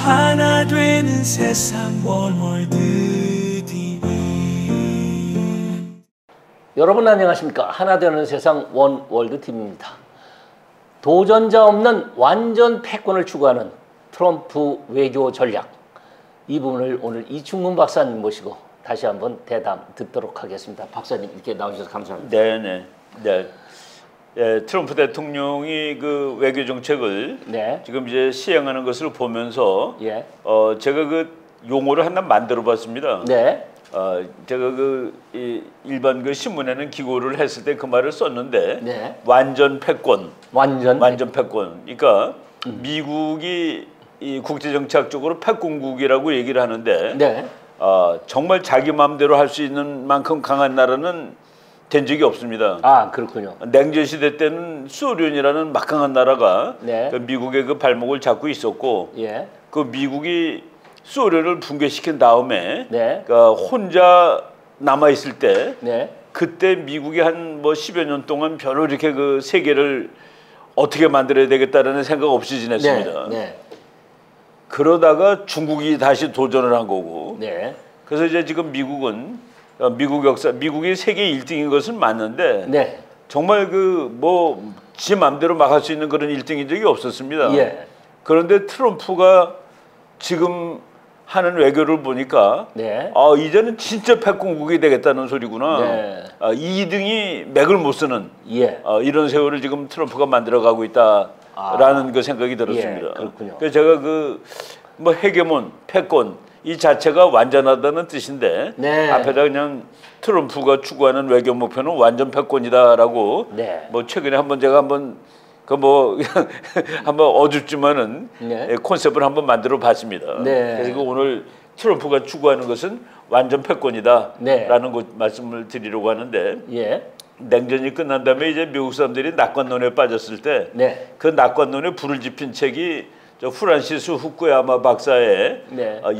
하나 되는 세상 원월드 TV. 여러분 안녕하십니까? 하나 되는 세상 원월드 TV입니다. 도전자 없는 완전 패권을 추구하는 트럼프 외교 전략, 이 부분을 오늘 이충근 박사님 모시고 다시 한번 대담 듣도록 하겠습니다. 박사님 이렇게 나오셔서 감사합니다. 네. 트럼프 대통령이 그 외교 정책을 지금 이제 시행하는 것을 보면서 제가 그 용어를 하나 만들어봤습니다. 제가 일반 그 신문에는 기고를 했을 때 그 말을 썼는데 완전 패권, 완전 패권. 그러니까 미국이 이 국제정책적으로 패권국이라고 얘기를 하는데 정말 자기 마음대로 할 수 있는 만큼 강한 나라는 된 적이 없습니다. 아, 그렇군요. 냉전 시대 때는 소련이라는 막강한 나라가 그 미국의 그 발목을 잡고 있었고, 그 미국이 소련을 붕괴시킨 다음에 그러니까 혼자 남아 있을 때, 그때 미국이 한 뭐 10여 년 동안 별로 이렇게 그 세계를 어떻게 만들어야 되겠다라는 생각 없이 지냈습니다. 그러다가 중국이 다시 도전을 한 거고, 그래서 이제 지금 미국은 미국이 세계 1등인 것은 맞는데 정말 그 뭐 지 맘대로 막 할 수 있는 그런 1등인 적이 없었습니다. 그런데 트럼프가 지금 하는 외교를 보니까 이제는 진짜 패권국이 되겠다는 소리구나. 2등이 맥을 못 쓰는 이런 세월을 지금 트럼프가 만들어가고 있다라는 그 생각이 들었습니다. 그래서 제가 그 뭐 헤게몬, 패권 이 자체가 완전하다는 뜻인데 앞에다 그냥 트럼프가 추구하는 외교 목표는 완전 패권이다라고 뭐 최근에 제가 한번 그 뭐 한번 어줍지만은 컨셉을 한번 만들어 봤습니다. 그래서 오늘 트럼프가 추구하는 것은 완전 패권이다라는 것 말씀을 드리려고 하는데 냉전이 끝난 다음에 이제 미국 사람들이 낙관론에 빠졌을 때 그 낙관론에 불을 지핀 책이 프란시스 후쿠야마 박사의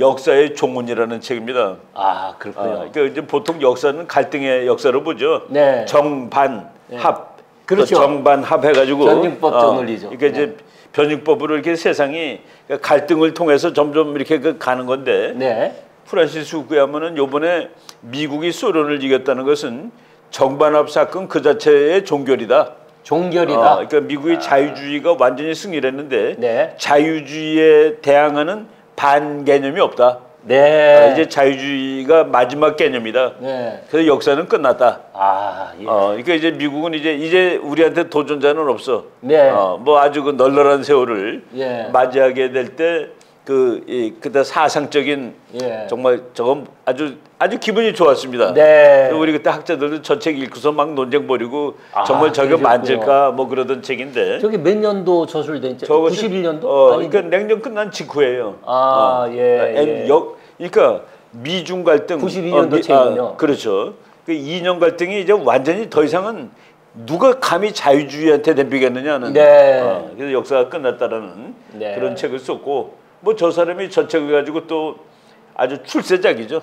역사의 종문이라는 책입니다. 아, 그렇군요. 그러니까 이제 보통 역사는 갈등의 역사로 보죠. 정반 합, 그렇죠. 정반 합 해가지고 변증법 논리죠. 그러니까 이제 변증법으로 이렇게 세상이 갈등을 통해서 점점 이렇게 가는 건데 프란시스 후쿠야마는 요번에 미국이 소련을 이겼다는 것은 정반합 사건 그 자체의 종결이다. 그러니까 미국의 자유주의가 완전히 승리를 했는데 자유주의에 대항하는 반개념이 없다. 이제 자유주의가 마지막 개념이다. 그래서 역사는 끝났다. 그러니까 이제 미국은 이제 우리한테 도전자는 없어. 뭐 아주 그 널널한 세월을 맞이하게 될 때 그때 사상적인 정말 저건 아주 기분이 좋았습니다. 우리 그때 학자들도 저 책 읽고서 막 논쟁 벌이고 정말 저게 맞을까 뭐 그러던 책인데. 저게 몇 년도 저술된 책? 91년도? 그러니까 냉전 끝난 직후예요. 그러니까 미중 갈등 92년도 책이군요. 그렇죠. 그 2년 갈등이 이제 완전히 더 이상은 누가 감히 자유주의한테 덤비겠느냐는 그래서 역사가 끝났다라는 그런 책을 썼고, 뭐 저 사람이 저 책을 가지고 또 아주 출세작이죠.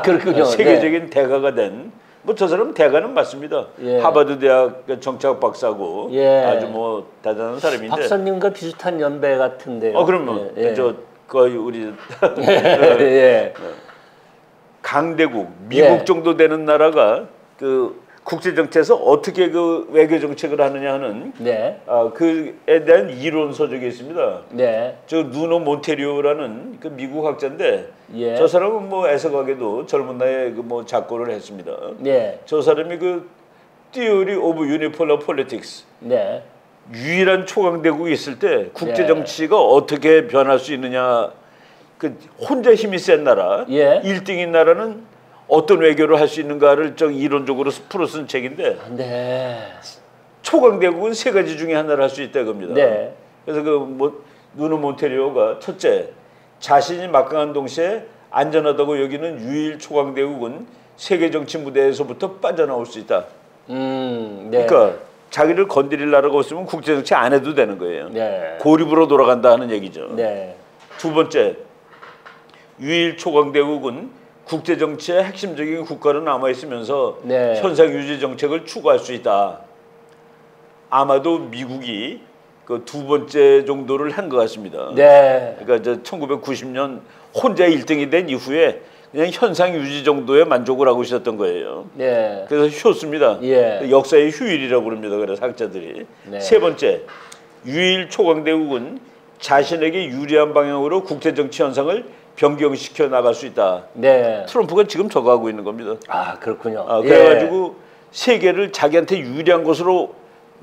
그렇군요. 세계적인 대가가 된, 뭐 저 사람은 대가는 맞습니다. 하버드 대학 정치학 박사고 아주 뭐 대단한 사람인데. 박사님과 비슷한 연배 같은데요. 그럼요. 저 거의 우리 강대국 미국 정도 되는 나라가 그 국제 정책에서 어떻게 그 외교 정책을 하느냐 하는 그에 대한 이론 서적이 있습니다. 저 누노 몬테리오라는 그 미국 학자인데 저 사람은 뭐 애석하게도 젊은 나이에 그 뭐 작고를 했습니다. 저 사람이 그 Theory of Unipolar Politics, 유일한 초강대국이 있을 때 국제 정치가 어떻게 변할 수 있느냐, 그 혼자 힘이 센 나라, 1등인 나라는 어떤 외교를 할 수 있는가를 이론적으로 풀어 쓴 책인데 초강대국은 세 가지 중에 하나를 할 수 있다 이겁니다. 그래서 누노 몬테리오가 첫째, 자신이 막강한 동시에 안전하다고 여기는 유일 초강대국은 세계 정치 무대에서부터 빠져나올 수 있다. 그러니까 자기를 건드릴 나라가 없으면 국제 정치 안 해도 되는 거예요. 고립으로 돌아간다 하는 얘기죠. 두 번째, 유일 초강대국은 국제 정치의 핵심적인 국가로 남아 있으면서 현상 유지 정책을 추구할 수 있다. 아마도 미국이 그 두 번째 정도를 한 것 같습니다. 네. 그러니까 저 1990년 혼자 1등이 된 이후에 그냥 현상 유지 정도에 만족을 하고 있었던 거예요. 네. 그래서 효습니다. 예. 역사의 휴일이라고 그럽니다. 그래서 학자들이. 네. 세 번째, 유일 초강대국은 자신에게 유리한 방향으로 국제정치 현상을 변경시켜 나갈 수 있다. 네. 트럼프가 지금 저거 하고 있는 겁니다. 아, 그렇군요. 그래가지고 세계를 자기한테 유리한 것으로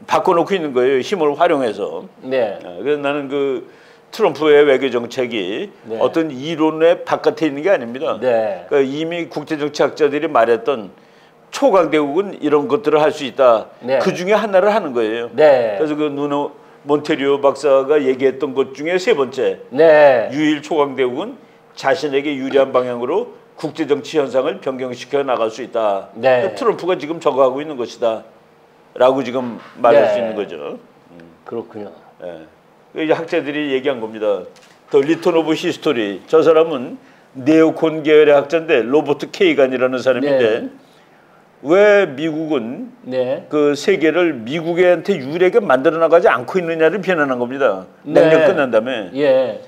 바꿔놓고 있는 거예요. 힘을 활용해서. 네. 그래서 나는 그 트럼프의 외교 정책이 네. 어떤 이론의 바깥에 있는 게 아닙니다. 네. 그러니까 이미 국제정치학자들이 말했던 초강대국은 이런 것들을 할 수 있다. 네. 그 중에 하나를 하는 거예요. 네. 그래서 그 누노 몬테리오 박사가 얘기했던 것 중에 세 번째, 네. 유일 초강대국은 자신에게 유리한 방향으로 국제정치 현상을 변경시켜 나갈 수 있다. 네. 트럼프가 지금 저거 하고 있는 것이다. 라고 지금 말할 네. 수 있는 거죠. 그렇군요. 이제 학자들이 얘기한 겁니다. 더 리턴 오브 히스토리. 저 사람은 네오콘 계열의 학자인데 로버트 케이간이라는 사람인데 네. 왜 미국은 네. 그 세계를 미국한테 유리하게 만들어 나가지 않고 있느냐를 비난한 겁니다. 냉전 네. 끝난 다음에. 예.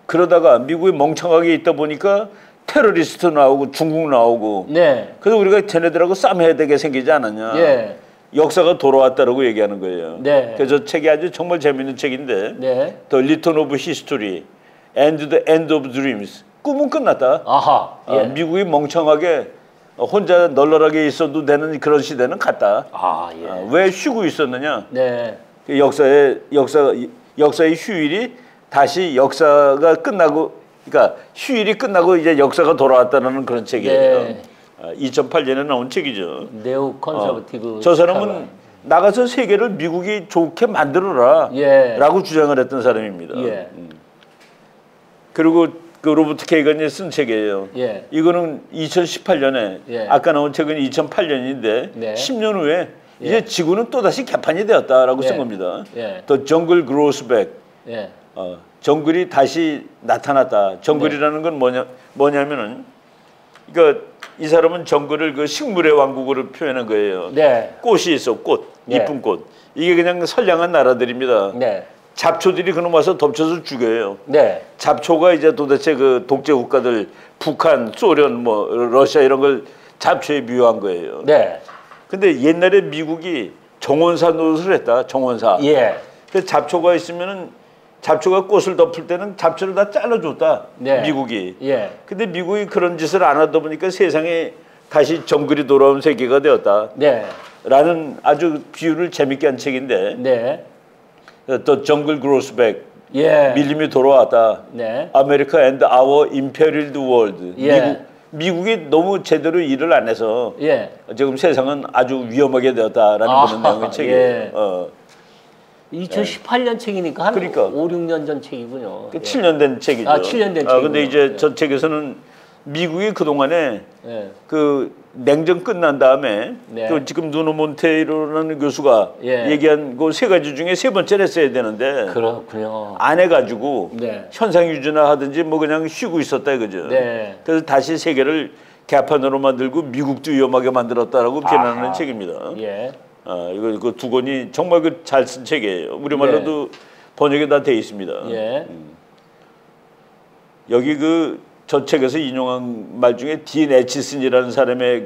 그러다가 미국이 멍청하게 있다 보니까 테러리스트 나오고 중국 나오고. 네. 그래서 우리가 쟤네들하고 싸움해야 되게 생기지 않았냐. 예. 역사가 돌아왔다라고 얘기하는 거예요. 네. 그래서 책이 아주 정말 재밌는 책인데 네. The Return of History and the End of Dreams. 꿈은 끝났다. 아하. 예. 미국이 멍청하게 혼자 널널하게 있어도 되는 그런 시대는 갔다. 아, 예. 왜 쉬고 있었느냐? 네. 그 역사의 휴일이 다시 역사가 끝나고, 그러니까 휴일이 끝나고 이제 역사가 돌아왔다는 그런 책이에요. 네. 2008년에 나온 책이죠. 네오 컨서버티브. 저 사람은 나가서 세계를 미국이 좋게 만들어라. 예. 라고 주장을 했던 사람입니다. 예. 그리고 그 로버트 케이건이 쓴 책이에요. 예. 이거는 2018년에 예. 아까 나온 책은 2008년인데 네. 10년 후에 예. 이제 지구는 또다시 개판이 되었다라고 예. 쓴 겁니다. 예. The jungle grows back. 예. 정글이 다시 나타났다. 정글이라는 건 뭐냐면은 그러니까 이 사람은 정글을 그 식물의 왕국으로 표현한 거예요. 네. 꽃이 있어, 꽃, 네. 이쁜 꽃. 이게 그냥 선량한 나라들입니다. 네. 잡초들이 그놈 와서 덮쳐서 죽여요. 네. 잡초가 이제 도대체 그 독재 국가들, 북한, 소련, 뭐 러시아 이런 걸 잡초에 비유한 거예요. 네. 근데 옛날에 미국이 정원사 노릇을 했다. 정원사. 예. 그래서 잡초가 있으면은 잡초가 꽃을 덮을 때는 잡초를 다 잘라줬다. 네. 미국이. 예. 근데 미국이 그런 짓을 안 하다 보니까 세상에 다시 정글이 돌아온 세계가 되었다. 네. 라는 아주 비유를 재밌게 한 책인데 네. The Jungle Grows Back. 예. 밀림이 돌아왔다. 네. America and Our Imperial World. 예. 미국이 너무 제대로 일을 안 해서 예. 지금 세상은 아주 위험하게 되었다라는 그런 내용의 책이에요. 예. 2018년 책이니까 한 그러니까. 5, 6년 전 책이군요. 7년 된 책이죠. 7년 된 책이군요. 근데 이제 저 책에서는 미국이 그동안에 예. 그 냉전 끝난 다음에 네. 그 지금 누노 몬테이로라는 교수가 예. 얘기한 그 세 가지 중에 세 번째를 했어야 되는데 그렇군요. 안 해가지고 네. 현상 유지나 하든지 뭐 그냥 쉬고 있었다 이거죠. 네. 그래서 다시 세계를 개판으로 만들고 미국도 위험하게 만들었다라고 비난하는 책입니다. 예. 이거 그 두 권이 정말 그 잘 쓴 책이에요. 우리말로도 번역이 다 돼 있습니다. 예. 여기 그 저 책에서 인용한 말 중에 딘 애치슨이라는 사람의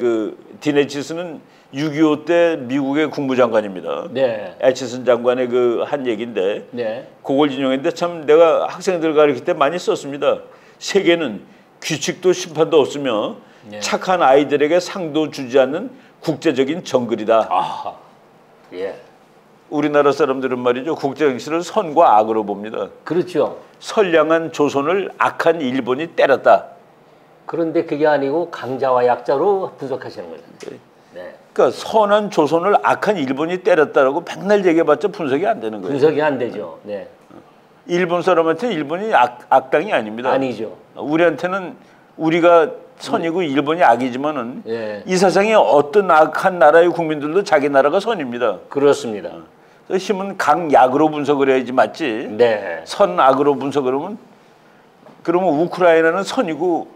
딘 애치슨은 6.25 때 미국의 국무장관입니다. 네. 애치슨 장관의 그 한 얘기인데 네. 그걸 인용했는데 참 내가 학생들 가르칠 때 많이 썼습니다. 세계는 규칙도 심판도 없으며 네. 착한 아이들에게 상도 주지 않는 국제적인 정글이다. 아. 예. 우리나라 사람들은 말이죠. 국제정치를 선과 악으로 봅니다. 그렇죠. 선량한 조선을 악한 일본이 때렸다. 그런데 그게 아니고 강자와 약자로 분석하시는 거예요. 네. 그러니까 선한 조선을 악한 일본이 때렸다라고 백날 얘기해봤자 분석이 안 되는 거예요. 분석이 안 되죠. 네. 일본 사람한테 일본이 악당이 아닙니다. 아니죠. 우리한테는 우리가 선이고 일본이 악이지만은 예. 이 세상에 어떤 악한 나라의 국민들도 자기 나라가 선입니다. 그렇습니다. 힘은 강약으로 분석을 해야지 맞지. 네. 선악으로 분석을 하면 그러면 우크라이나는 선이고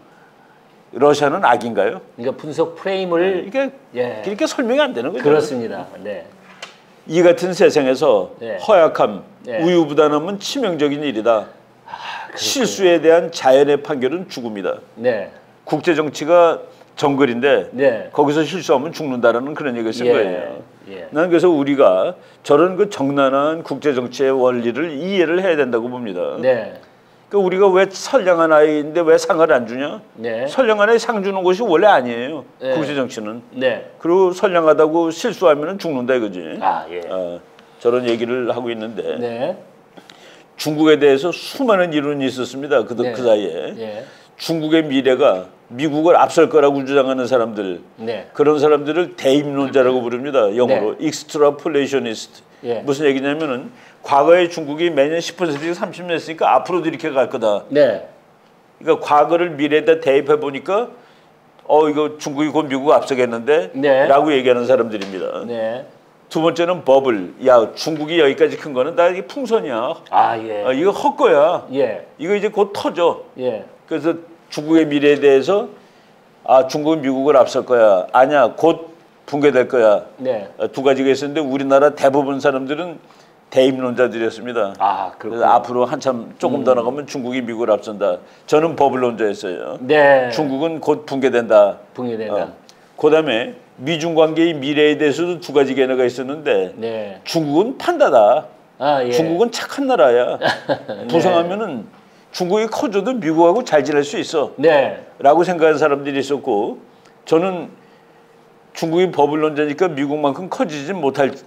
러시아는 악인가요? 그러니까 분석 프레임을 이게 예. 이렇게 설명이 안 되는 거죠. 그렇습니다. 네. 이 같은 세상에서 네. 허약함, 네. 우유부단함은 치명적인 일이다. 실수에 대한 자연의 판결은 죽음이다. 네. 국제 정치가 정글인데 네. 거기서 실수하면 죽는다라는 그런 얘기를 쓴 거예요. 예. 난 그래서 우리가 저런 그 정난한 국제 정치의 원리를 이해를 해야 된다고 봅니다. 네. 그 우리가 왜 선량한 아이인데 왜 상을 안 주냐? 네. 선량한 아이 상 주는 것이 원래 아니에요. 네. 국제 정치는. 네. 그리고 선량하다고 실수하면 죽는다 이거지. 아, 예. 저런 얘기를 하고 있는데 네. 중국에 대해서 수많은 이론이 있었습니다. 그 사이에. 예. 중국의 미래가 미국을 앞설 거라고 주장하는 사람들, 네. 그런 사람들을 대입론자라고 부릅니다. 영어로 extrapolationist. 예. 무슨 얘기냐면은 과거에 중국이 매년 10%씩 30년 했으니까 앞으로도 이렇게 갈 거다. 네. 그러니까 과거를 미래에다 대입해 보니까 이거 중국이 곧 미국을 앞서겠는데 네. 라고 얘기하는 사람들입니다. 네. 두 번째는 버블. 야, 중국이 여기까지 큰 거는 다 이게 풍선이야. 아, 예. 이거 헛거야. 예. 이거 이제 곧 터져. 예. 그래서 중국의 미래에 대해서 중국은 미국을 앞설 거야. 아니야, 곧 붕괴될 거야. 네. 두 가지가 있었는데 우리나라 대부분 사람들은 대입론자들이었습니다. 그래서 앞으로 한참 조금 더 나가면 중국이 미국을 앞선다. 저는 버블론자였어요. 네. 중국은 곧 붕괴된다. 붕괴된다. 그다음에 미중 관계의 미래에 대해서도 두 가지 견해가 있었는데 네. 중국은 판다다. 예. 중국은 착한 나라야. 부상하면은 중국이 커져도 미국하고 잘 지낼 수 있어. 네. 라고 생각하는 사람들이 있었고 저는 중국이 버블론자니까 미국만큼 커지지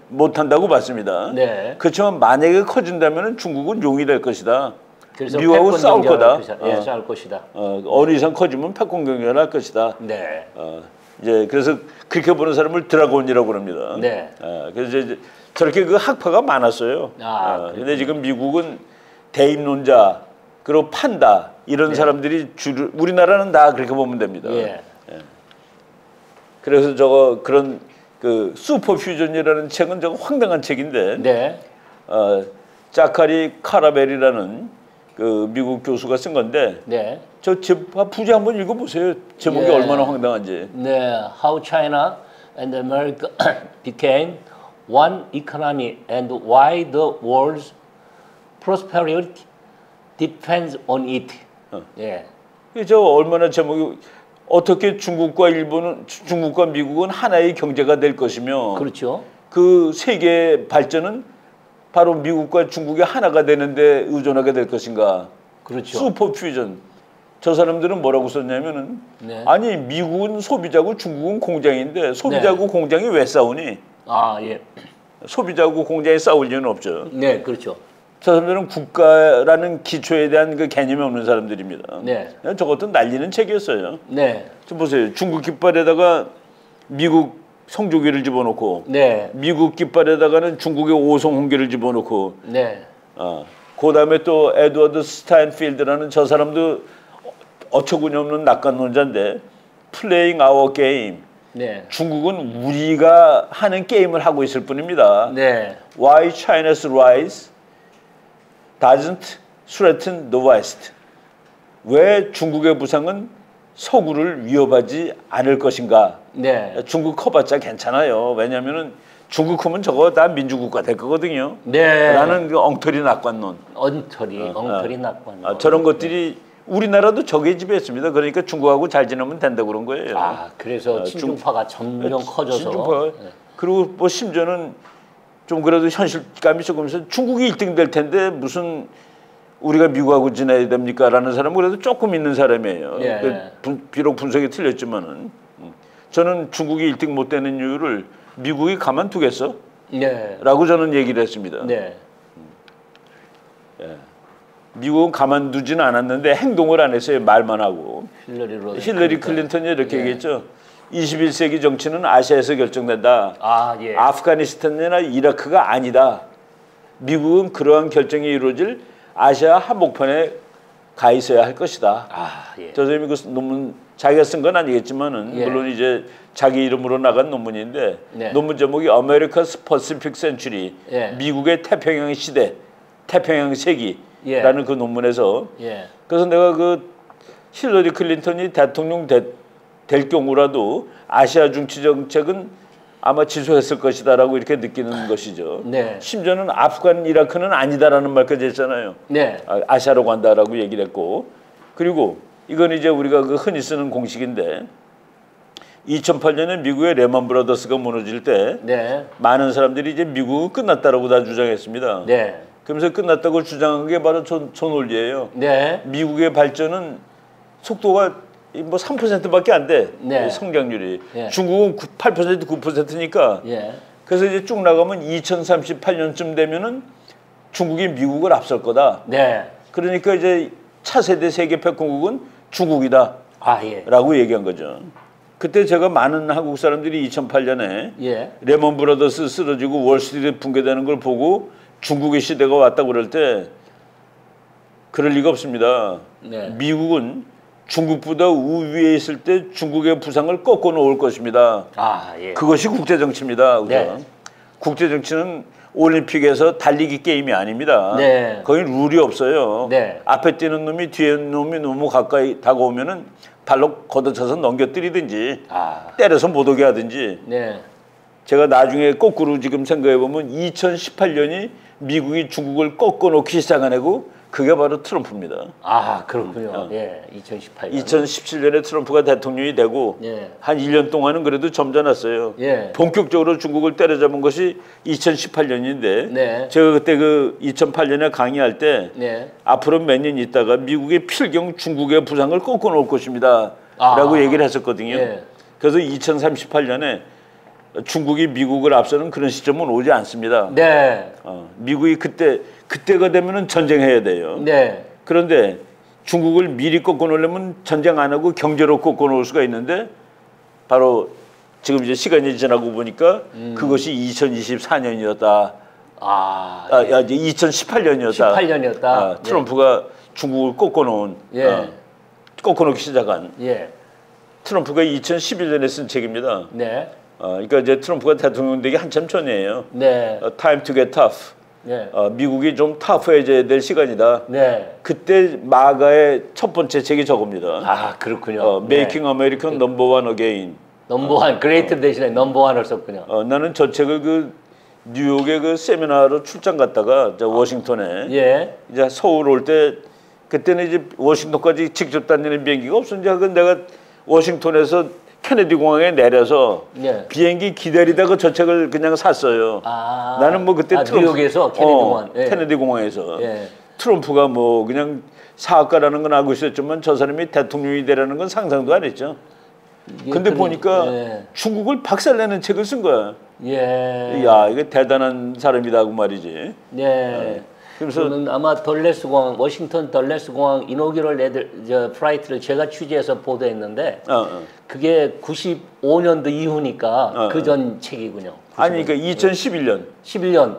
못한다고 봤습니다. 네. 그렇지만 만약에 커진다면 중국은 용이 될 것이다. 그래서 미국하고 싸울 거다. 싸울 것이다. 어느 이상 커지면 패권 경쟁을 할 것이다. 네. 이제 그래서 그렇게 보는 사람을 드라곤이라고 그럽니다. 네. 그래서 이제 저렇게 그 학파가 많았어요. 근데 지금 미국은 대입론자 그리고 판다 이런 사람들이 우리나라는 다 그렇게 보면 됩니다. 예. 그래서 그런 그 슈퍼퓨전이라는 책은 저거 황당한 책인데 네. 자카리 카라벨이라는 그 미국 교수가 쓴 건데 네. 저 부제 한번 읽어보세요. 제목이 얼마나 황당한지. 네. How China and America became one economy and why the world's prosperity depends on it. 예. 저 얼마나 제목이 어떻게 중국과 미국은 하나의 경제가 될 것이며 그렇죠. 그 세계의 발전은 바로 미국과 중국이 하나가 되는데 의존하게 될 것인가. 그렇죠. 슈퍼퓨전. 저 사람들은 뭐라고 썼냐면은 아니 미국은 소비자고 중국은 공장인데 소비자고 공장이 왜 싸우니? 예. 소비자고 공장이 싸울 이유는 없죠. 네, 그렇죠. 저 사람들은 국가라는 기초에 대한 그 개념이 없는 사람들입니다. 네. 저것도 날리는 책이었어요. 네. 좀 보세요. 중국 깃발에다가 미국 성조기를 집어넣고, 네. 미국 깃발에다가는 중국의 오송 홍게를 집어넣고, 네. 그다음에 또 에드워드 스타인필드라는 저 사람도 어처구니 없는 낙관론자인데, playing our game. 네. 중국은 우리가 하는 게임을 하고 있을 뿐입니다. 네. Why China's rise doesn't threaten the West. 왜 중국의 부상은 서구를 위협하지 않을 것인가? 네. 중국 커봤자 괜찮아요. 왜냐하면은 중국 크면 저거 다 민주국가 될 거거든요. 네. 라는 그 엉터리 낙관론. 엉터리 낙관론. 저런 것들이 우리나라도 저게 지배했습니다. 그러니까 중국하고 잘 지내면 된다고 그런 거예요. 그래서 친중파가 점점 커져서. 친중파. 그리고 뭐 심지어는 좀 그래도 현실감이 조금 있어. 중국이 1등 될 텐데 무슨 우리가 미국하고 지내야 됩니까? 라는 사람은 그래도 조금 있는 사람이에요. 예. 비록 분석이 틀렸지만은 저는 중국이 1등 못 되는 이유를 미국이 가만두겠어? 네. 라고 저는 얘기를 했습니다. 네. 미국은 가만두지는 않았는데 행동을 안 했어요. 말만 하고. 힐러리 클린턴이 이렇게 얘기했죠. 21세기 정치는 아시아에서 결정된다. 예. 아프가니스탄이나 이라크가 아니다. 미국은 그러한 결정이 이루어질 아시아 한복판에 가 있어야 할 것이다. 예. 저 선생님이 그 논문 자기가 쓴 건 아니겠지만은 물론 이제 자기 이름으로 나간 논문인데 논문 제목이 America's Pacific Century. 미국의 태평양 시대, 태평양 세기라는 그 논문에서 그래서 내가 그 힐러리 클린턴이 대통령 될 경우라도 아시아 중치 정책은 아마 지속했을 것이다라고 이렇게 느끼는 것이죠. 네. 심지어는 아프간, 이라크는 아니다라는 말까지 했잖아요. 네. 아시아로 간다라고 얘기를 했고, 그리고 이건 이제 우리가 그 흔히 쓰는 공식인데 2008년에 미국의 레먼 브라더스가 무너질 때 네. 많은 사람들이 이제 미국은 끝났다라고 다 주장했습니다. 네. 그러면서 끝났다고 주장한 게 바로 존올리예요. 네. 미국의 발전은 속도가 뭐 3%밖에 안 돼. 네. 성장률이. 네. 중국은 8%, 9%니까. 예. 그래서 이제 쭉 나가면 2038년쯤 되면은 중국이 미국을 앞설 거다. 네. 그러니까 이제 차세대 세계 패권국은 중국이다. 아, 예. 라고 얘기한 거죠. 그때 제가 많은 한국 사람들이 2008년에 예. 레먼 브라더스 쓰러지고 월스트리트 붕괴되는 걸 보고 중국의 시대가 왔다고 그럴 때 그럴 리가 없습니다. 네. 미국은 중국보다 우위에 있을 때 중국의 부상을 꺾어 놓을 것입니다. 아, 예. 그것이 국제정치입니다. 우선. 네. 국제정치는 올림픽에서 달리기 게임이 아닙니다. 네. 거기 룰이 없어요. 네. 앞에 뛰는 놈이 뒤에 놈이 너무 가까이 다가오면은 발로 걷어차서 넘겨뜨리든지 때려서 못 오게 하든지. 네. 제가 나중에 거꾸로 지금 생각해 보면 2018년이 미국이 중국을 꺾어 놓기 시작한 해고 그게 바로 트럼프입니다. 아, 그렇군요. 예, 2018년. 2017년에 트럼프가 대통령이 되고 예. 한 1년 동안은 그래도 점잖았어요. 예. 본격적으로 중국을 때려잡은 것이 2018년인데 네. 제가 그때 그 2008년에 강의할 때 네. 앞으로 몇 년 있다가 미국의 필경 중국의 부상을 꺾어 놓을 것입니다. 라고 얘기를 했었거든요. 예. 그래서 2038년에 중국이 미국을 앞서는 그런 시점은 오지 않습니다. 네. 미국이 그때가 되면은 전쟁해야 돼요. 네. 그런데 중국을 미리 꺾어 놓으려면 전쟁 안 하고 경제로 꺾어 놓을 수가 있는데 바로 지금 이제 시간이 지나고 보니까 그것이 2024년이었다. 이제 2018년이었다. 18년이었다. 트럼프가 중국을 꺾어 놓은 꺾어 놓기 시작한. 예. 트럼프가 2011년에 쓴 책입니다. 네. 그러니까 이제 트럼프가 대통령 되기 한참 전이에요. 네. Time to get tough. 네. 미국이 좀 터프해져야 될 시간이다. 네. 그때 마가의 첫 번째 책이 저겁니다. 아, 그렇군요. Making American Number One Again. 넘버원, 그레이트 대신에 넘버원을 썼군요. 나는 저 책을 그 뉴욕에 그 세미나로 출장 갔다가 워싱턴에 예. 이제 서울 올 때 그때는 이제 워싱턴까지 직접 다니는 비행기가 없었는데 내가 워싱턴에서 케네디 공항에 내려서 비행기 기다리다가 저 책을 그냥 샀어요. 나는 뭐 그때 뉴욕에서 케네디 공항. 케네디 공항에서 트럼프가 뭐 그냥 사학가라는 건 알고 있었지만 저 사람이 대통령이 되라는 건 상상도 안 했죠. 근데 보니까 중국을 박살내는 책을 쓴 거야. 야, 이게 대단한 사람이다 그 말이지. 그래서 아마 덜레스 공항, 워싱턴 덜레스 공항 이노기럴 플라이트를 제가 취재해서 보도했는데 그게 95년도 이후니까 그 전 책이군요. 95. 아니 그러니까 2011년. 11년.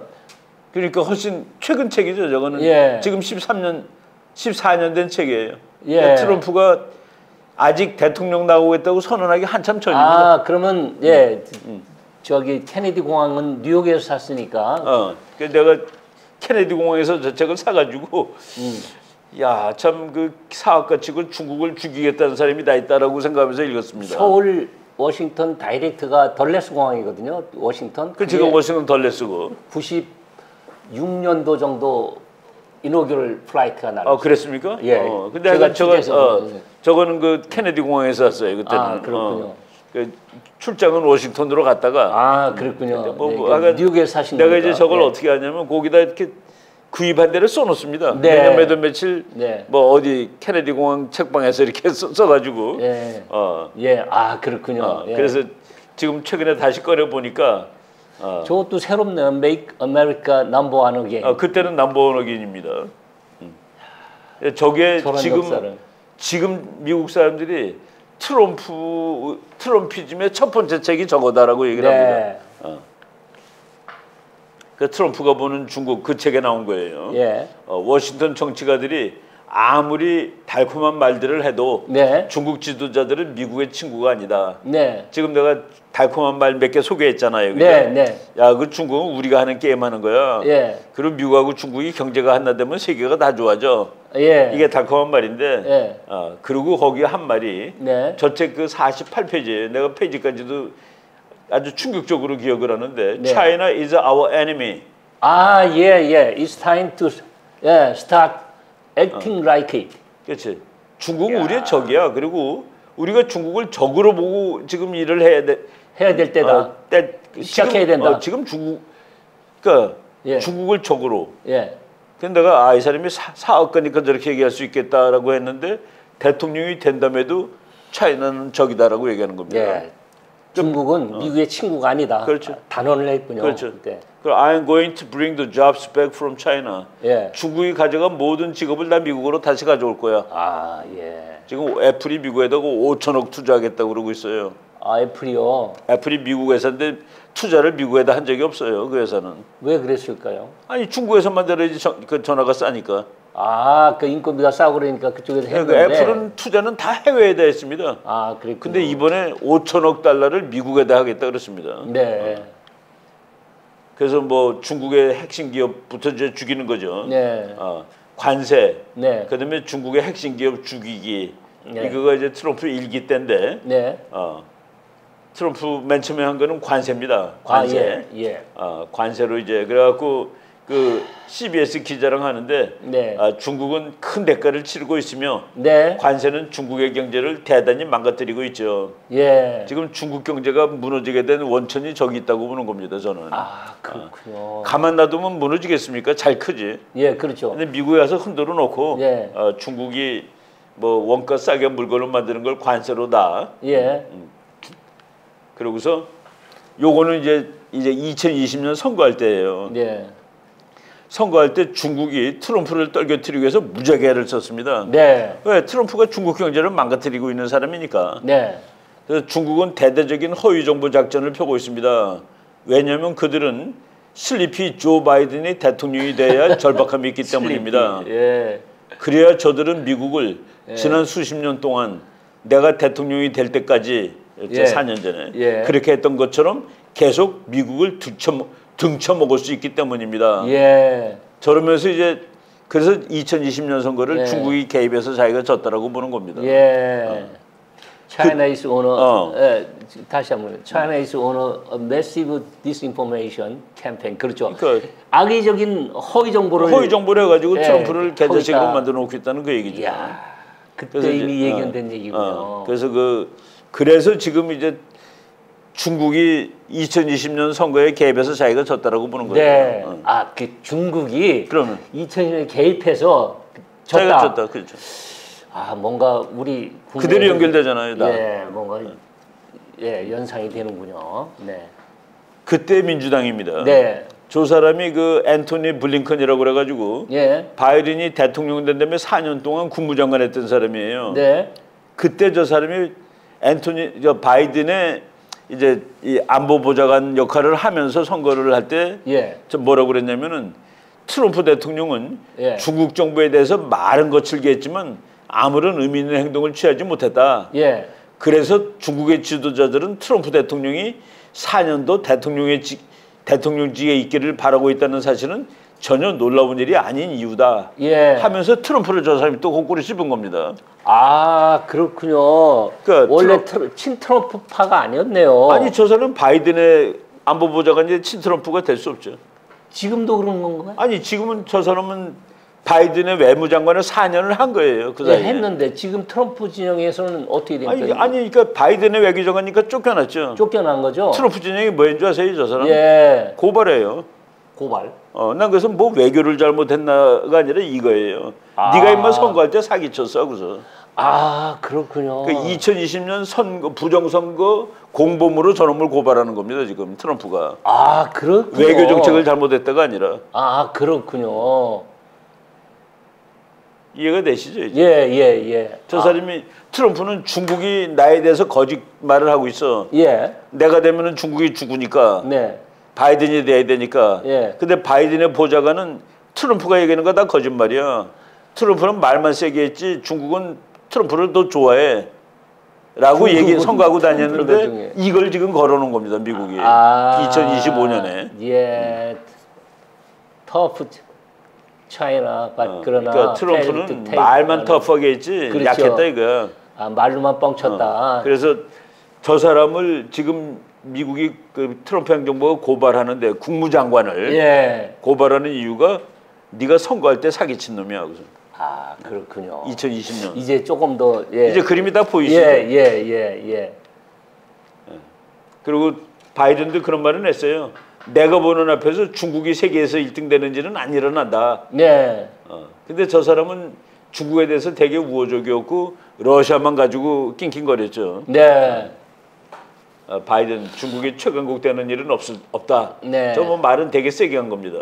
그러니까 훨씬 최근 책이죠. 저거는 지금 14년 된 책이에요. 그러니까 트럼프가 아직 대통령 나오겠다고 선언하기 한참 전입니다. 그러면 저기 케네디 공항은 뉴욕에서 샀으니까. 내가 케네디 공항에서 저 책을 사가지고 야, 참 그 사학가 측은 중국을 죽이겠다는 사람이 다 있다라고 생각하면서 읽었습니다. 서울 워싱턴 다이렉트가 덜레스 공항이거든요. 워싱턴. 그 지금 워싱턴 덜레스고 96년도 정도 이노규럴 플라이트가 날았어요. 그랬습니까? 근데 제가 저거는 그 케네디 공항에서 샀어요. 그때는. 그렇군요. 그 출장은 워싱턴으로 갔다가 그렇군요. 뉴욕에 사신 내가 이제 저걸 어떻게 하냐면 거기다 이렇게 구입한 데를 써놓습니다. 매년 몇 월 며칠 뭐 어디 케네디 공항 책방에서 이렇게 써가지고 그렇군요. 그래서 지금 최근에 다시 꺼내 보니까 저것도 새롭네요. Make America Number One Again. 그때는 넘버 원 어게인입니다. 저게 지금 미국 사람들이 트럼피즘의 첫 번째 책이 저거다라고 얘기를 합니다. 그 트럼프가 보는 중국 그 책에 나온 거예요. 워싱턴 정치가들이 아무리 달콤한 말들을 해도 중국 지도자들은 미국의 친구가 아니다. 지금 내가 달콤한 말 몇 개 소개했잖아요. 야, 그 중국은 우리가 하는 게임 하는 거야. 그리고 미국하고 중국이 경제가 하나 되면 세계가 다 좋아져. 이게 달콤한 말인데 그리고 거기에 한 말이 저 책 그 48페이지예요. 내가 페이지까지도 아주 충격적으로 기억을 하는데 네. China is our enemy. 아, 예. It's time to start acting like it. 그렇지. 중국은 우리의 적이야. 그리고 우리가 중국을 적으로 보고 지금 일을 해야 될 때다. 시작해야 된다. 지금 그러니까 중국을 적으로. 근데 내가 이 사람이 사업가니까 저렇게 얘기할 수 있겠다라고 했는데 대통령이 된다음에도 차이나는 적이다라고 얘기하는 겁니다. 중국은 미국의 친구가 아니다. 그렇죠. 단언을 했군요. 그렇죠. I'm going to bring the jobs back from China. 중국이 가져간 모든 직업을 다 미국으로 다시 가져올 거야. 아, 지금 애플이 미국에다가 5천억 투자하겠다고 그러고 있어요. 아, 애플이요? 애플이 미국 회사인데 투자를 미국에다 한 적이 없어요. 그 회사는. 왜 그랬을까요? 아니 중국에서 만들어야지 그 전화가 싸니까. 아, 그 인건비가 싸고 그러니까 그쪽에서 했는데. 애플은 투자는 다 해외에다 했습니다. 아, 그랬군요. 근데 이번에 5천억 달러를 미국에다 하겠다 그랬습니다. 네. 그래서 뭐 중국의 핵심 기업부터 이제 죽이는 거죠. 관세. 그다음에 중국의 핵심 기업 죽이기. 이거가 이제 트럼프 일기 때인데. 트럼프 맨 처음에 한 거는 관세입니다. 관세. 관세로 이제 그래갖고 그 CBS 기자랑 하는데 중국은 큰 대가를 치르고 있으며 관세는 중국의 경제를 대단히 망가뜨리고 있죠. 지금 중국 경제가 무너지게 된 원천이 저기 있다고 보는 겁니다. 저는. 아, 그렇군요. 가만 놔두면 무너지겠습니까? 잘 크지. 그렇죠. 근데 미국에 가서 흔들어 놓고 중국이 뭐 원가 싸게 물건을 만드는 걸 관세로 다. 그러고서 요거는 이제 2020년 선거할 때예요. 선거할 때 중국이 트럼프를 떨겨뜨리기 위해서 무지하게 썼습니다. 왜? 트럼프가 중국 경제를 망가뜨리고 있는 사람이니까. 그래서 중국은 대대적인 허위 정보 작전을 펴고 있습니다. 왜냐하면 그들은 슬리피 조 바이든이 대통령이 돼야 절박함이 있기 때문입니다. 그래야 저들은 미국을 지난 수십 년 동안 내가 대통령이 될 때까지 4년 전에 그렇게 했던 것처럼 계속 미국을 등쳐먹을 수 있기 때문입니다. 저러면서 이제 그래서 2020년 선거를 중국이 개입해서 자기가 졌다라고 보는 겁니다. China is on 다시 한번 China is on a massive disinformation campaign. 그렇죠. 그러니까 악의적인 허위 정보를 해가지고 트럼프를 계좌식으로 만들어 놓겠다는 그 얘기죠. 그때 이미 예견된 얘기군요. 그래서 지금 이제 중국이 2020년 선거에 개입해서 자기가 졌다라고 보는 거예요. 그 중국이 그러면 2020년에 개입해서 자기가 졌다. 그렇죠. 뭔가 우리 그대로 연결되잖아요. 뭔가 연상이 되는군요. 그때 민주당입니다. 저 사람이 그 앤토니 블링컨이라고 그래가지고 바이든이 대통령 된 다음에 4년 동안 국무장관 했던 사람이에요. 그때 저 사람이 바이든의 이제 이 안보보좌관 역할을 하면서 선거를 할 때 뭐라고 그랬냐면은 트럼프 대통령은 중국 정부에 대해서 말은 거칠게 했지만 아무런 의미 있는 행동을 취하지 못했다. 그래서 중국의 지도자들은 트럼프 대통령이 4년도 대통령직에 있기를 바라고 있다는 사실은 전혀 놀라운 일이 아닌 이유다. 하면서 트럼프를 저 사람이 또 거꾸로 씹은 겁니다. 아, 그렇군요. 그러니까 원래 친트럼프파가 아니었네요. 아니, 저 사람은 바이든의 안보보좌관이 친트럼프가 될 수 없죠. 지금도 그런 건가요? 아니, 지금은 저 사람은 바이든의 외무장관을 4년을 한 거예요. 그 사이에. 했는데 지금 트럼프 진영에서는 어떻게 됩니까? 아니, 그러니까 바이든의 외교장관이니까 쫓겨났죠. 쫓겨난 거죠. 트럼프 진영이 뭐인 줄 아세요, 저 사람? 고발해요. 난 그래서 뭐 외교를 잘못했나가 아니라 이거예요. 네가 임마 선거할 때 사기쳤어, 그래서. 그렇군요. 그 2020년 선거 부정선거 공범으로 저놈을 고발하는 겁니다, 지금 트럼프가. 그렇군요. 외교 정책을 잘못했다가 아니라. 그렇군요. 이해가 되시죠? 이제? 저 사람이 트럼프는 중국이 나에 대해서 거짓말을 하고 있어. 내가 되면은 중국이 죽으니까. 바이든이 돼야 되니까. 근데 바이든의 보좌관은 트럼프가 얘기하는 거 다 거짓말이야. 트럼프는 말만 세게 했지 중국은 트럼프를 더 좋아해. 라고 선거하고 다녔는데 이걸 지금 걸어놓은 겁니다, 미국이. 2025년에. 터프 차이나 그러나 트럼프는 말만 터프하게 했지 약했다 이거야. 말로만 뻥쳤다. 그래서 저 사람을 지금 미국이 그 트럼프 행정부가 고발하는데 국무장관을 고발하는 이유가 네가 선거할 때 사기친 놈이야. 그래서. 아 그렇군요. 2020년. 이제 조금 더 이제 그림이 다 보이시죠? 그리고 바이든도 그런 말은 했어요. 내가 보는 앞에서 중국이 세계에서 1등 되는지는 안 일어난다. 근데 저 사람은 중국에 대해서 되게 우호적이었고 러시아만 가지고 낑낑거렸죠. 바이든 중국이 최강국 되는 일은 없다. 저 뭐 말은 되게 세게 한 겁니다.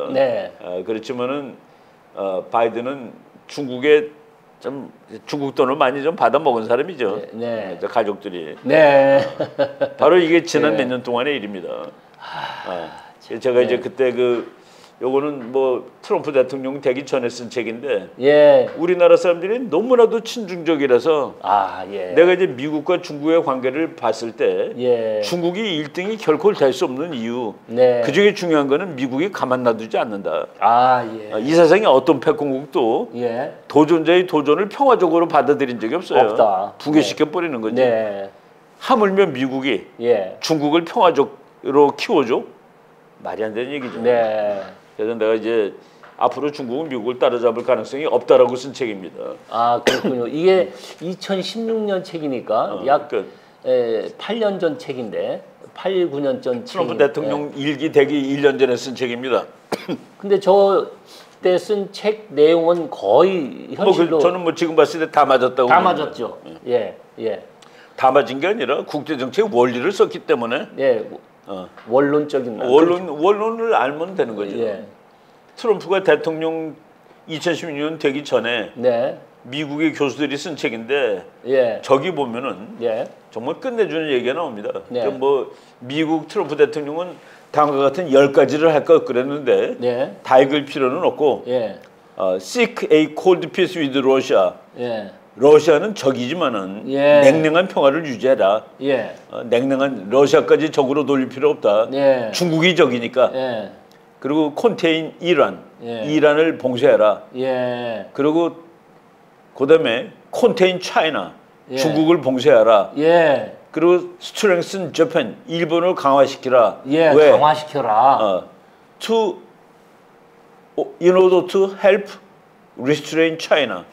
그렇지만은 바이든은 중국에 좀 중국 돈을 많이 좀 받아 먹은 사람이죠. 가족들이. 바로 이게 지난 몇 년 동안의 일입니다. 제가 이제 그때 요거는 뭐 트럼프 대통령 되기 전에 쓴 책인데 우리나라 사람들이 너무나도 친중적이라서 내가 이제 미국과 중국의 관계를 봤을 때 중국이 1등이 결코 될 수 없는 이유 그중에 중요한 거는 미국이 가만 놔두지 않는다. 이 세상에 어떤 패권국도 도전자의 도전을 평화적으로 받아들인 적이 없어요. 붕괴시켜 버리는 거지. 하물며 미국이 중국을 평화적으로 키워줘? 말이 안 되는 얘기죠. 그래서 내가 이제 앞으로 중국은 미국을 따라잡을 가능성이 없다라고 쓴 책입니다. 아 그렇군요. 이게 2016년 책이니까 약 8년 전 책인데 8, 9년 전 책. 트럼프 대통령 일기 되기 1년 전에 쓴 책입니다. 근데 저 때 쓴 책 내용은 거의 현실로 저는 뭐 지금 봤을 때 다 맞았다고. 다 맞았죠. 다 맞은 게 아니라 국제정책 원리를 썼기 때문에 원론적인 원론을 알면 되는 거죠. 트럼프가 대통령 2016년 되기 전에 미국의 교수들이 쓴 책인데 저기 보면은 정말 끝내주는 얘기가 나옵니다. 뭐 미국 트럼프 대통령은 다음과 같은 10가지를 할 것 그랬는데 다 읽을 필요는 없고 Seek a cold peace with Russia. 러시아는 적이지만은 냉랭한 평화를 유지해라. 냉랭한 러시아까지 적으로 돌릴 필요 없다. 중국이 적이니까. 그리고 contain 이란, 이란을 봉쇄해라. 그리고 그다음에 contain China, 중국을 봉쇄하라. 그리고 strengthen Japan, 일본을 강화시키라. 왜? 강화시켜라. in order to help restrain China.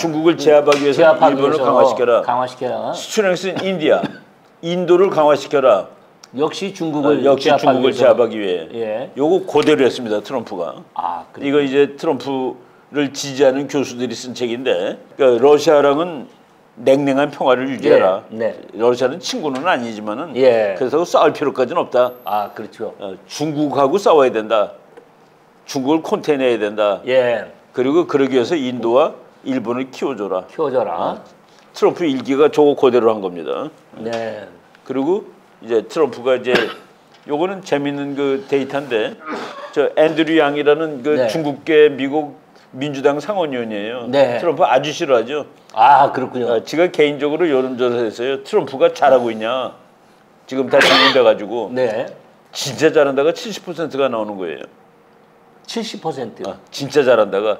중국을 제압하기 위해서 일본을 강화시켜라. strengthen India, 인도를 강화시켜라. 역시 중국을 제압하기 위해. 요거 그대로 했습니다. 트럼프가. 이거 이제 트럼프를 지지하는 교수들이 쓴 책인데 그러니까 러시아랑은 냉랭한 평화를 유지해라. 러시아는 친구는 아니지만은 그래서 싸울 필요까지는 없다. 그렇죠. 중국하고 싸워야 된다. 중국을 컨테인해야 된다. 그리고 그러기 위해서 인도와 일본을 키워줘라. 트럼프 일기가 저거 그대로 한 겁니다. 그리고 이제 트럼프가 이제 요거는 재밌는 그 데이터인데 저 앤드류 양이라는 중국계 미국 민주당 상원의원이에요. 트럼프 아주 싫어하죠. 그렇군요. 지가 개인적으로 여론조사했어요. 트럼프가 잘하고 있냐. 지금 대통령 돼가지고 진짜 잘한다가 70%가 나오는 거예요. 70%. 진짜 잘한다가.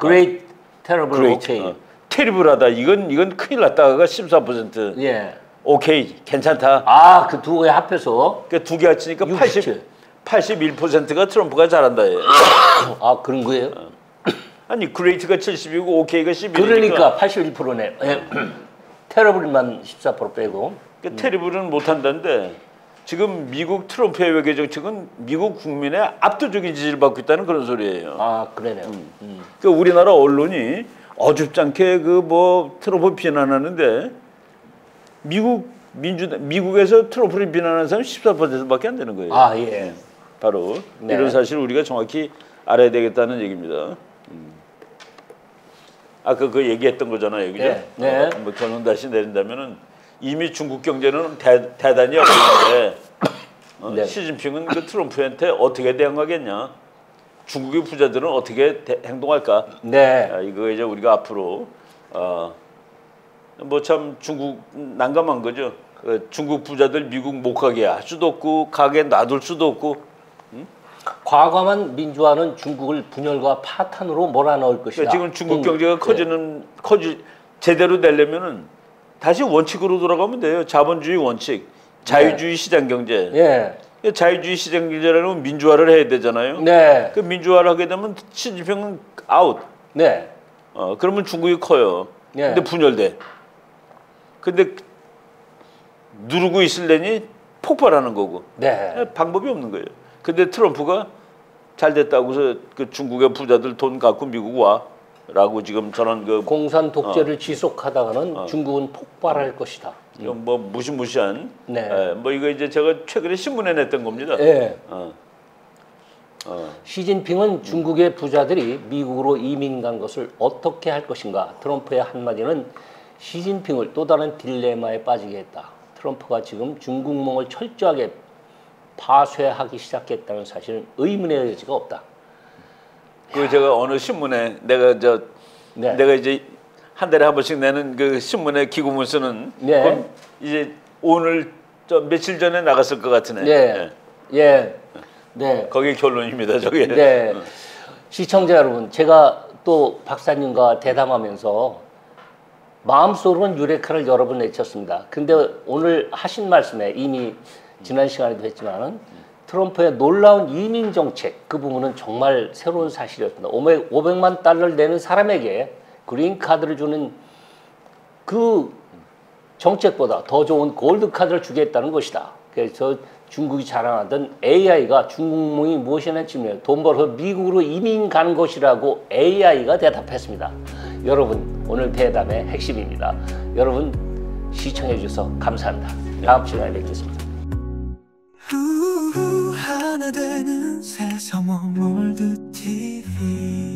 great, terrible, okay. 테리블하다. 이건 큰일 났다가 14%. 오케이, 괜찮다. 그 두 개 합해서. 그 두 개 합치니까 81%가 트럼프가 잘한다예요. 그런 거예요? 아니, 그레이트가 70이고 오케이가 11이니까. 그러니까 81%네. 테러블만 14% 빼고. 테리블은 못한다는데 지금 미국 트럼프의 외교 정책은 미국 국민의 압도적인 지지를 받고 있다는 그런 소리예요. 그러네요. 그 우리나라 언론이 어줍지 않게 트럼프 비난하는데 미국에서 트럼프를 비난하는 사람 14%밖에 안 되는 거예요. 바로 이런 사실을 우리가 정확히 알아야 되겠다는 얘기입니다. 아까 그 얘기했던 거잖아요, 그죠? 뭐 결론 다시 내린다면은 이미 중국 경제는 대단히 어려운데 시진핑은 그 트럼프한테 어떻게 대응하겠냐? 중국의 부자들은 어떻게 행동할까? 이거 이제 우리가 앞으로 뭐 참 중국 난감한 거죠. 중국 부자들 미국 못 가게 할 수도 없고 가게 놔둘 수도 없고. 과감한 민주화는 중국을 분열과 파탄으로 몰아넣을 것이다. 지금 중국 경제가 제대로 되려면은 다시 원칙으로 돌아가면 돼요. 자본주의 원칙. 자유주의 시장 경제. 예. 자유주의 시장 경제라는 민주화를 해야 되잖아요. 네. 그 민주화를 하게 되면 시진핑은 아웃. 네. 그러면 중국이 커요. 네. 근데 분열돼. 근데 누르고 있으려니 폭발하는 거고. 네. 방법이 없는 거예요. 근데 트럼프가 잘 됐다고 해서 그 중국의 부자들 돈 갖고 미국 와라고 지금 저는 그 공산 독재를 지속하다가는 중국은 폭발할 것이다. 뭐 무시무시한. 네. 뭐 이거 이제 제가 최근에 신문에 냈던 겁니다. 네. 시진핑은 중국의 부자들이 미국으로 이민 간 것을 어떻게 할 것인가. 트럼프의 한마디는 시진핑을 또 다른 딜레마에 빠지게 했다. 트럼프가 지금 중국몽을 철저하게 파쇄하기 시작했다는 사실은 의문의 여지가 없다. 그 제가 어느 신문에 내가 이제 한 달에 한 번씩 내는 그 신문에 기고문 쓰는 네. 이제 오늘 며칠 전에 나갔을 것 같으네. 네. 예. 네. 거기 결론입니다, 저게. 네. 시청자 여러분, 제가 또 박사님과 대담하면서 마음속으로는 유레카를 여러 번 내쳤습니다. 근데 오늘 하신 말씀에 이미 지난 시간에도 했지만은 트럼프의 놀라운 이민 정책 그 부분은 정말 새로운 사실이었습니다. 500만 달러를 내는 사람에게 그린 카드를 주는 그 정책보다 더 좋은 골드 카드를 주겠다는 것이다. 그래서 중국이 자랑하던 AI가 중국몽이 무엇이냐는 질문에 돈 벌어서 미국으로 이민 가는 것이라고 AI가 대답했습니다. 여러분 오늘 대담의 핵심입니다. 여러분 시청해 주셔서 감사합니다. 다음 시간에 뵙겠습니다. 하나 되는 세상 월드 TV